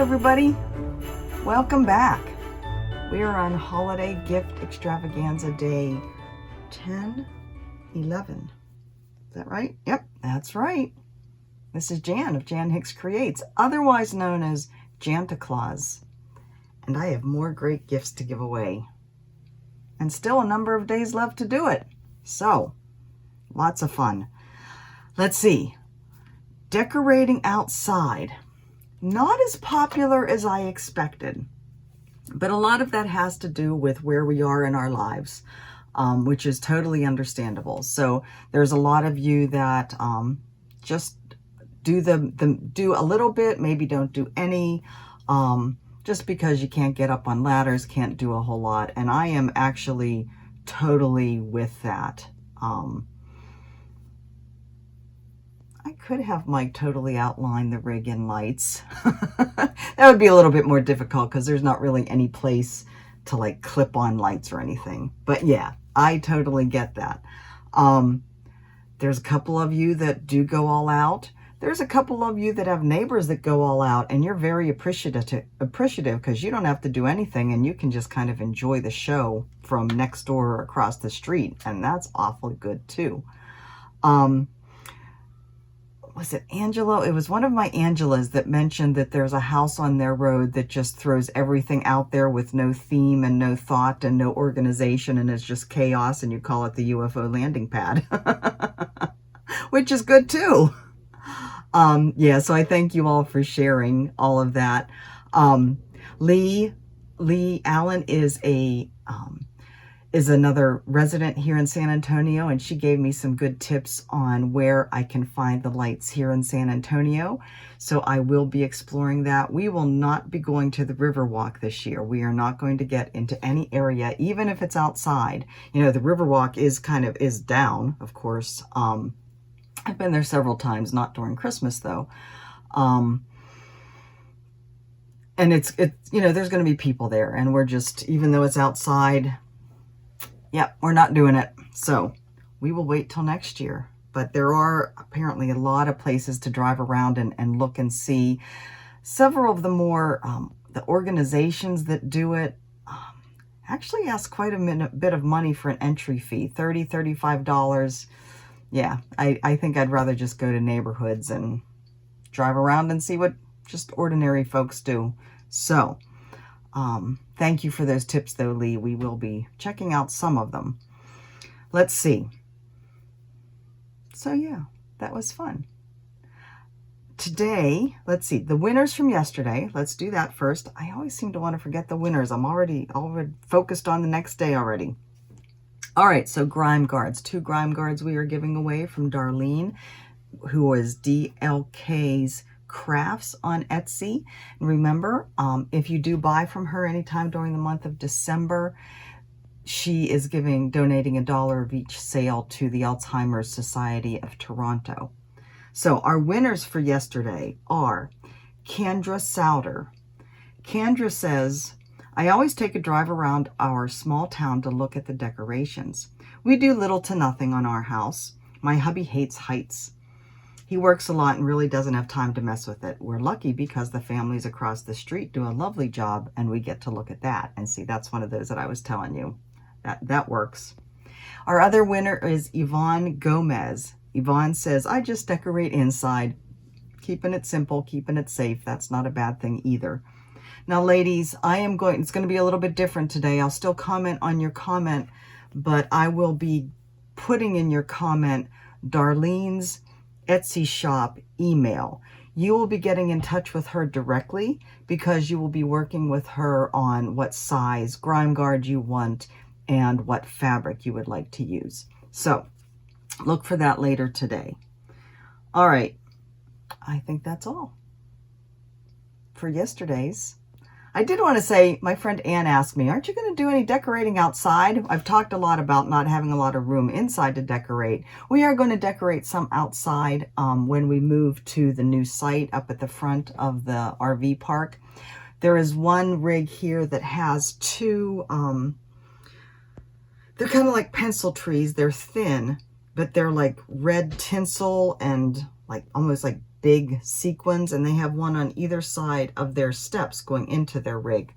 everybody. Welcome back. We are on Holiday Gift Extravaganza Day 10/11. Is that right? Yep, that's right. This is Jan of Jan Hicks Creates, otherwise known as Janta Claus. And I have more great gifts to give away. And still a number of days left to do it. So, lots of fun. Let's see. Decorating outside. Not as popular as I expected, but a lot of that has to do with where we are in our lives, which is totally understandable. So there's a lot of you that just do do a little bit, maybe don't do any, just because you can't get up on ladders, can't do a whole lot. And I am actually totally with that. I could have Mike totally outline the rig in lights. That would be a little bit more difficult because there's not really any place to like clip on lights or anything. But yeah, I totally get that. There's a couple of you that do go all out. There's a couple of you that have neighbors that go all out, and you're very appreciative because you don't have to do anything and you can just kind of enjoy the show from next door or across the street, and that's awfully good too. Was it Angelo? It was one of my Angelas that mentioned that there's a house on their road that just throws everything out there with no theme and no thought and no organization, and it's just chaos, and you call it the UFO landing pad, which is good too. Yeah, so I thank you all for sharing all of that. Lee Allen is another resident here in San Antonio, and she gave me some good tips on where I can find the lights here in San Antonio. So I will be exploring that. We will not be going to the Riverwalk this year. We are not going to get into any area, even if it's outside. You know, the Riverwalk is down, of course. I've been there several times, not during Christmas though. And it's you know, there's going to be people there, and we're just, even though it's outside, yeah, we're not doing it. So we will wait till next year. But there are apparently a lot of places to drive around and look and see. Several of the more, the organizations that do it actually ask quite a bit of money for an entry fee, $30, $35. Yeah, I think I'd rather just go to neighborhoods and drive around and see what just ordinary folks do. So, thank you for those tips though, Lee. We will be checking out some of them. Let's see. So yeah, that was fun. Today, let's see, the winners from yesterday. Let's do that first. I always seem to want to forget the winners. I'm already focused on the next day already. All right, so grime guards. 2 grime guards we are giving away from Darlene, who is DLK's Crafts on Etsy. And remember, if you do buy from her anytime during the month of December, she is donating $1 of each sale to the Alzheimer's Society of Toronto. So our winners for yesterday are Kendra Souter. Kendra says, I always take a drive around our small town to look at the decorations. We do little to nothing on our house. My hubby hates heights. He works a lot and really doesn't have time to mess with it. We're lucky because the families across the street do a lovely job, and we get to look at that. And see, that's one of those that I was telling you. That works. Our other winner is Yvonne Gomez. Yvonne says, I just decorate inside. Keeping it simple, keeping it safe. That's not a bad thing either. Now, ladies, it's going to be a little bit different today. I'll still comment on your comment, but I will be putting in your comment Darlene's Etsy shop email. You will be getting in touch with her directly because you will be working with her on what size grime guard you want and what fabric you would like to use. So look for that later today. All right. I think that's all for yesterday's. I did want to say, my friend Ann asked me, aren't you going to do any decorating outside? I've talked a lot about not having a lot of room inside to decorate. We are going to decorate some outside when we move to the new site up at the front of the RV park. There is one rig here that has 2, they're kind of like pencil trees. They're thin, but they're like red tinsel and like almost like big sequins, and they have one on either side of their steps going into their rig,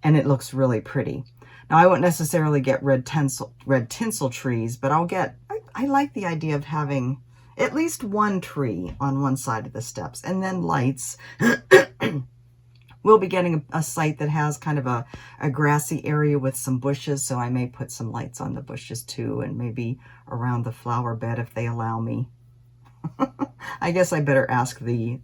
and it looks really pretty. Now, I won't necessarily get red tinsel trees, but I like the idea of having at least one tree on one side of the steps, and then lights. We'll be getting a site that has kind of a grassy area with some bushes, so I may put some lights on the bushes too, and maybe around the flower bed if they allow me. I guess I better ask the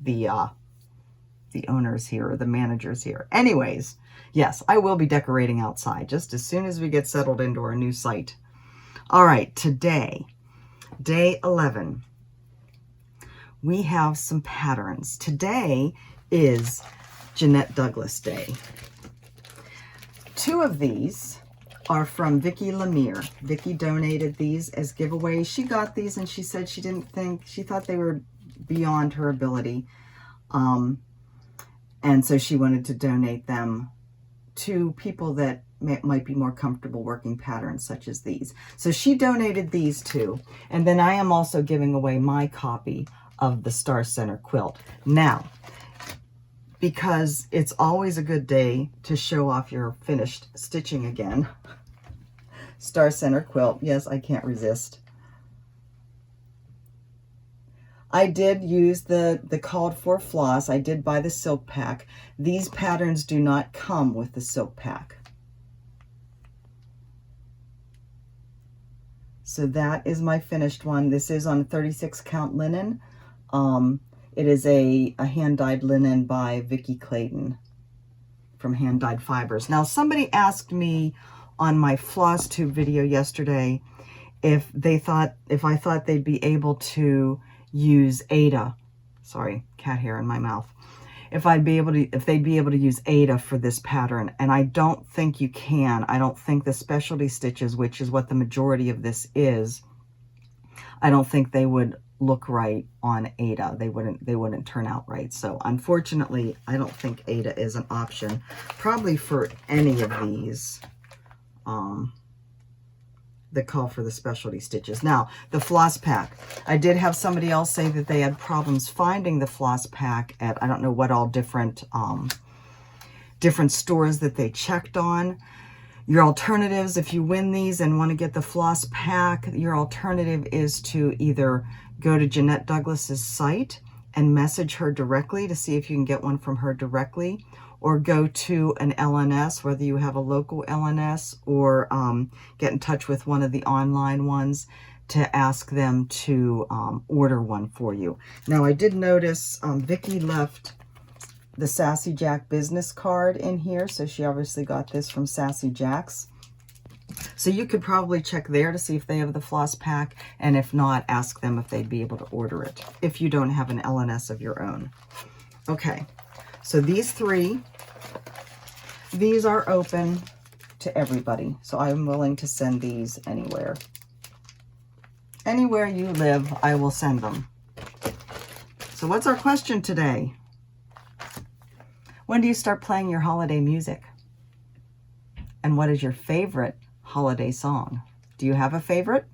owners here, or the managers here. Anyways, yes, I will be decorating outside just as soon as we get settled into our new site. All right, today, day 11, we have some patterns. Today is Jeannette Douglas Day. 2 of these are from Vicki Lemire. Vicki donated these as giveaways. She got these and she said she thought they were beyond her ability. And so she wanted to donate them to people that might be more comfortable working patterns such as these. So she donated these 2. And then I am also giving away my copy of the Star Center quilt. Now, because it's always a good day to show off your finished stitching again. Star Center quilt. Yes, I can't resist. I did use the called for floss. I did buy the silk pack. These patterns do not come with the silk pack. So that is my finished one. This is on 36 count linen. It is a hand-dyed linen by Vicki Clayton from Hand Dyed Fibers. Now, somebody asked me on my floss tube video yesterday if I thought they'd be able to use Aida. Sorry, cat hair in my mouth. If they'd be able to use Aida for this pattern, and I don't think you can. I don't think the specialty stitches, which is what the majority of this is, I don't think they would look right on Aida. They wouldn't turn out right. So unfortunately, I don't think Aida is an option probably for any of these that call for the specialty stitches. Now, the floss pack. I did have somebody else say that they had problems finding the floss pack at I don't know what all different stores that they checked on. Your alternatives, if you win these and want to get the floss pack, your alternative is to either go to Jeannette Douglas's site and message her directly to see if you can get one from her directly, or go to an LNS, whether you have a local LNS, or get in touch with one of the online ones to ask them to order one for you. Now, I did notice Vicki left the Sassy Jack business card in here, so she obviously got this from Sassy Jack's. So you could probably check there to see if they have the floss pack, and if not, ask them if they'd be able to order it if you don't have an LNS of your own. Okay, so these 3, these are open to everybody, so I'm willing to send these anywhere. Anywhere you live, I will send them. So what's our question today? When do you start playing your holiday music? And what is your favorite holiday song? Do you have a favorite?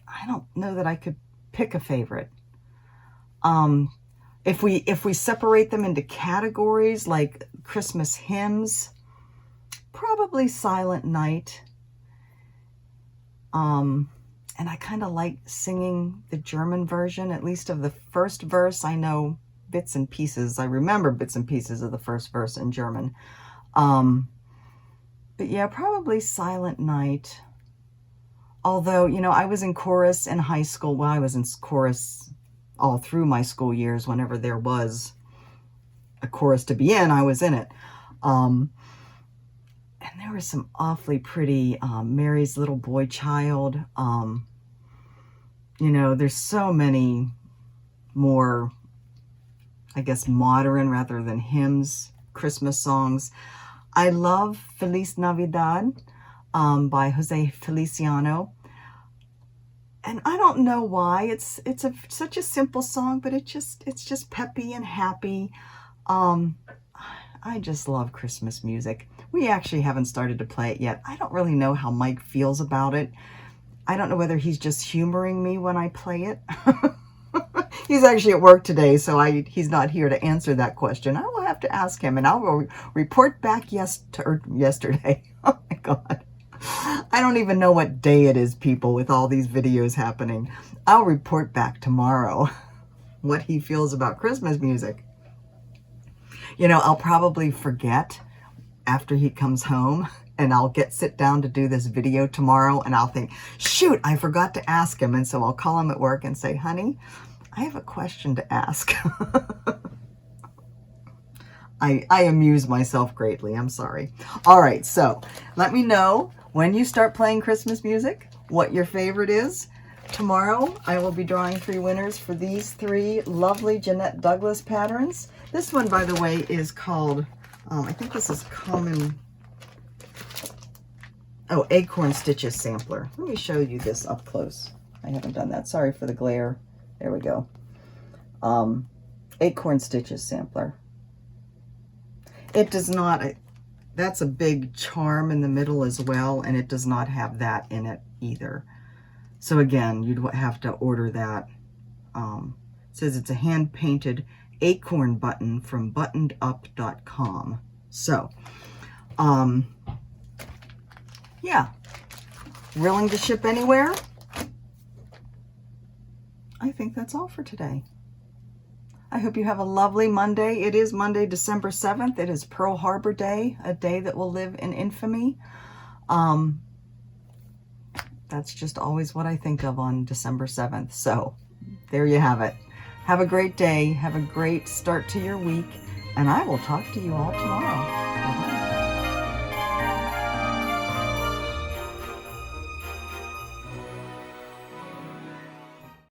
I don't know that I could pick a favorite. If we separate them into categories like Christmas hymns, probably Silent Night. And I kind of like singing the German version, at least of the first verse. I know bits and pieces. I remember bits and pieces of the first verse in German. But yeah, probably Silent Night. Although, you know, I was in chorus in high school. Well, I was in chorus all through my school years. Whenever there was a chorus to be in, I was in it. And there was some awfully pretty Mary's Little Boy Child. You know, there's so many more, I guess, modern rather than hymns, Christmas songs. I love Feliz Navidad by Jose Feliciano. And I don't know why. It's such a simple song, but it's just peppy and happy. I just love Christmas music. We actually haven't started to play it yet. I don't really know how Mike feels about it. I don't know whether he's just humoring me when I play it. He's actually at work today, so he's not here to answer that question. I will have to ask him, and I will report back yesterday. Oh my God. I don't even know what day it is, people, with all these videos happening. I'll report back tomorrow what he feels about Christmas music. You know, I'll probably forget after he comes home, and I'll sit down to do this video tomorrow, and I'll think, shoot, I forgot to ask him. And so I'll call him at work and say, honey, I have a question to ask. I amuse myself greatly. I'm sorry. All right, so let me know when you start playing Christmas music, what your favorite is. Tomorrow, I will be drawing 3 winners for these 3 lovely Jeannette Douglas patterns. This one, by the way, is called, I think this is Common, Acorn Stitches Sampler. Let me show you this up close. I haven't done that. Sorry for the glare. There we go. Acorn Stitches Sampler. It does not, that's a big charm in the middle as well, and it does not have that in it either. So again, you'd have to order that. It says it's a hand-painted acorn button from buttonedup.com. So, yeah, willing to ship anywhere? I think that's all for today. I hope you have a lovely Monday. It is Monday, December 7th. It is Pearl Harbor Day, a day that will live in infamy. That's just always what I think of on December 7th. So there you have it. Have a great day. Have a great start to your week. And I will talk to you all tomorrow.